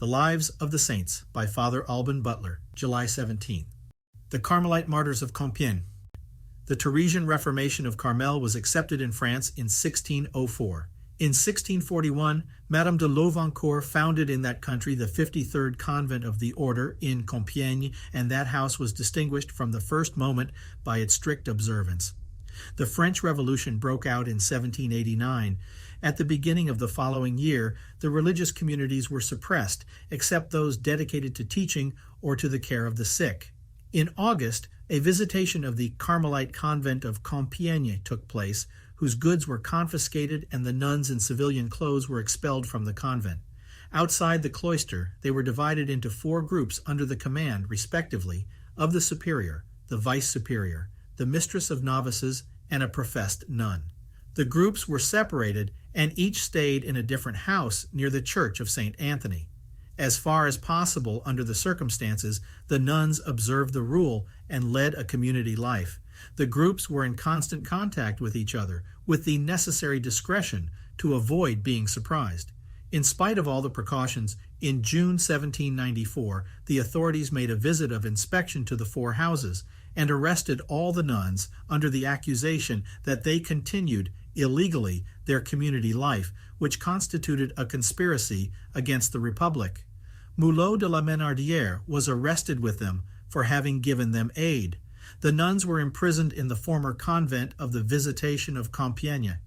The Lives of the Saints by Father Alban Butler, July 17. The Carmelite Martyrs of Compiègne. The Teresian Reformation of Carmel was accepted in France in 1604. In 1641, Madame de Lauvancourt founded in that country the 53rd Convent of the Order in Compiègne, and that house was distinguished from the first moment by its strict observance. The French Revolution broke out in 1789. At the beginning of the following year, the religious communities were suppressed, except those dedicated to teaching or to the care of the sick. In August, a visitation of the Carmelite Convent of Compiègne took place, whose goods were confiscated and the nuns in civilian clothes were expelled from the convent. Outside the cloister, they were divided into 4 groups under the command, respectively, of the superior, the vice superior, the mistress of novices, and a professed nun. The groups were separated, and each stayed in a different house near the church of St. Anthony. As far as possible under the circumstances, the nuns observed the rule and led a community life. The groups were in constant contact with each other, with the necessary discretion to avoid being surprised. In spite of all the precautions, in June 1794, the authorities made a visit of inspection to the 4 houses and arrested all the nuns under the accusation that they continued illegally their community life, which constituted a conspiracy against the Republic. Mulot de la Menardière was arrested with them for having given them aid. The nuns were imprisoned in the former convent of the Visitation of Compiègne.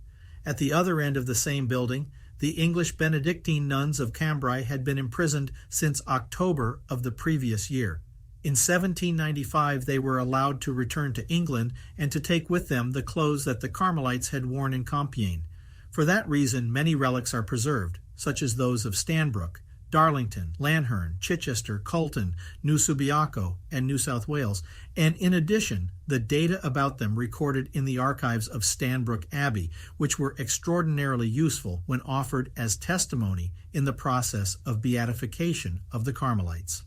At the other end of the same building, the English Benedictine nuns of Cambrai had been imprisoned since October of the previous year. In 1795, they were allowed to return to England and to take with them the clothes that the Carmelites had worn in Compiègne. For that reason, many relics are preserved, such as those of Stanbrook, Darlington, Lanherne, Chichester, Colton, New Subiaco, and New South Wales, and in addition, the data about them recorded in the archives of Stanbrook Abbey, which were extraordinarily useful when offered as testimony in the process of beatification of the Carmelites.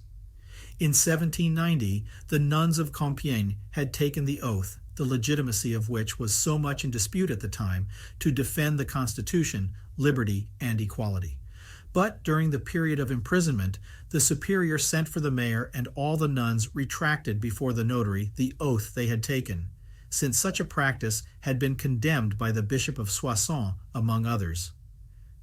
In 1790, the nuns of Compiègne had taken the oath, the legitimacy of which was so much in dispute at the time, to defend the Constitution, liberty, and equality. But during the period of imprisonment, the superior sent for the mayor and all the nuns retracted before the notary the oath they had taken, since such a practice had been condemned by the Bishop of Soissons, among others.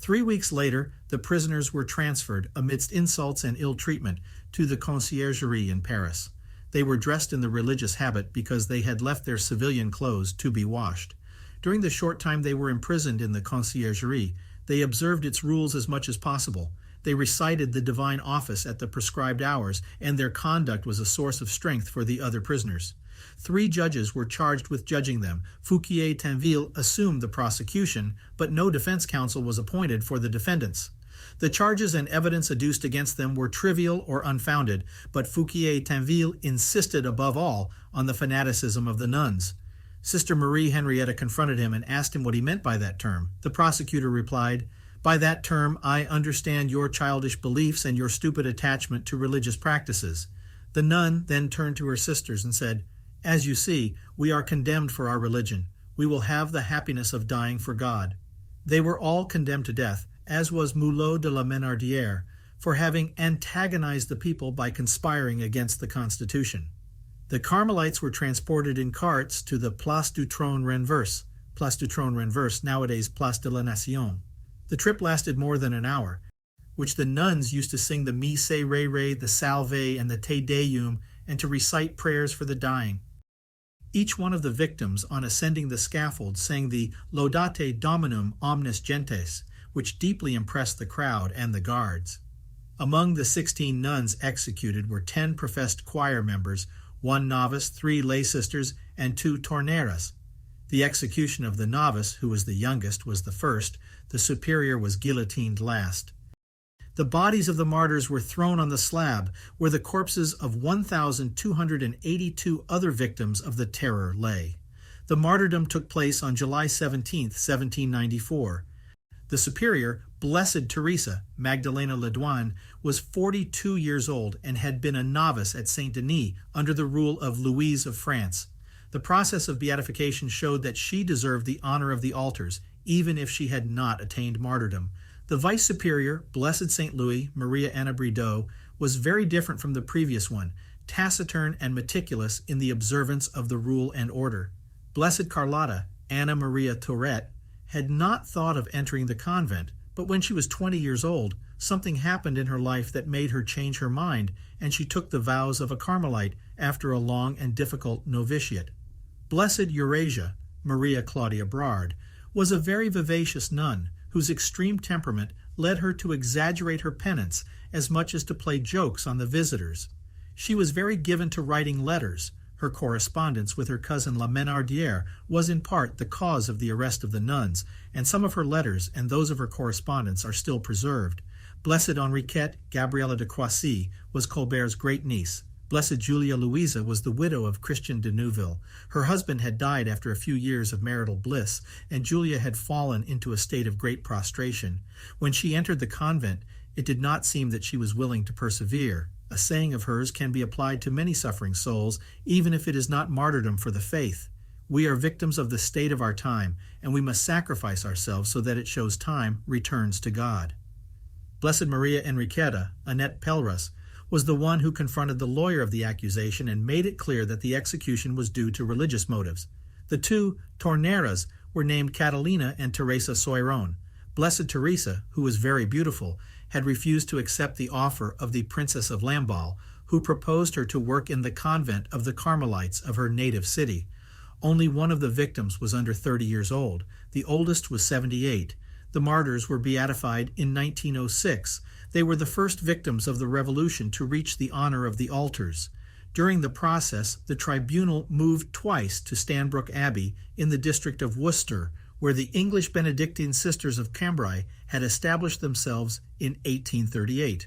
3 weeks later, the prisoners were transferred, amidst insults and ill treatment, to the conciergerie in Paris. They were dressed in the religious habit because they had left their civilian clothes to be washed. During the short time they were imprisoned in the conciergerie, they observed its rules as much as possible. They recited the divine office at the prescribed hours, and their conduct was a source of strength for the other prisoners. 3 judges were charged with judging them. Fouquier-Tinville assumed the prosecution, but no defense counsel was appointed for the defendants. The charges and evidence adduced against them were trivial or unfounded, but Fouquier-Tinville insisted above all on the fanaticism of the nuns. Sister Marie Henrietta confronted him and asked him what he meant by that term. The prosecutor replied, "By that term I understand your childish beliefs and your stupid attachment to religious practices." The nun then turned to her sisters and said, "As you see, we are condemned for our religion. We will have the happiness of dying for God." They were all condemned to death, as was Mulot de la Menardière, for having antagonized the people by conspiring against the Constitution. The Carmelites were transported in carts to the Place du Trône Renverse, nowadays Place de la Nation. The trip lasted more than an hour, which the nuns used to sing the Miserere, the Salve, and the Te Deum, and to recite prayers for the dying. Each one of the victims, on ascending the scaffold, sang the Laudate Dominum omnes gentes, which deeply impressed the crowd and the guards. Among the 16 nuns executed were 10 professed choir members, 1 novice, 3 lay sisters, and 2 torneras. The execution of the novice, who was the youngest, was the first. The superior was guillotined last. The bodies of the martyrs were thrown on the slab, where the corpses of 1,282 other victims of the terror lay. The martyrdom took place on July 17, 1794. The superior, Blessed Teresa, Magdalena Lidoine, was 42 years old and had been a novice at Saint Denis under the rule of Louise of France. The process of beatification showed that she deserved the honor of the altars, even if she had not attained martyrdom. The Vice Superior, Blessed St. Louis Maria Anna Brideau, was very different from the previous one, taciturn and meticulous in the observance of the rule and order. Blessed Carlotta Anna Maria Tourette had not thought of entering the convent, but when she was 20 years old, something happened in her life that made her change her mind, and she took the vows of a Carmelite after a long and difficult novitiate. Blessed Euphrasia Maria Claudia Brard was a very vivacious nun whose extreme temperament led her to exaggerate her penance as much as to play jokes on the visitors. She was very given to writing letters. Her correspondence with her cousin La Menardière was in part the cause of the arrest of the nuns, and some of her letters and those of her correspondence are still preserved. Blessed Henriquette Gabriella de Croissy was Colbert's great-niece. Blessed Julia Louisa was the widow of Christian de Neuville. Her husband had died after a few years of marital bliss, and Julia had fallen into a state of great prostration. When she entered the convent, it did not seem that she was willing to persevere. A saying of hers can be applied to many suffering souls, even if it is not martyrdom for the faith. We are victims of the state of our time, and we must sacrifice ourselves so that it shows time returns to God. Blessed Maria Enriqueta, Annette Pelleras, was the one who confronted the lawyer of the accusation and made it clear that the execution was due to religious motives. The two torneras were named Catalina and Teresa Soiron. Blessed Teresa, who was very beautiful, had refused to accept the offer of the Princess of Lamballe, who proposed her to work in the convent of the Carmelites of her native city. Only one of the victims was under 30 years old. The oldest was 78. The martyrs were beatified in 1906. They were the first victims of the Revolution to reach the honor of the altars. During the process, the tribunal moved twice to Stanbrook Abbey in the district of Worcester, where the English Benedictine Sisters of Cambrai had established themselves in 1838.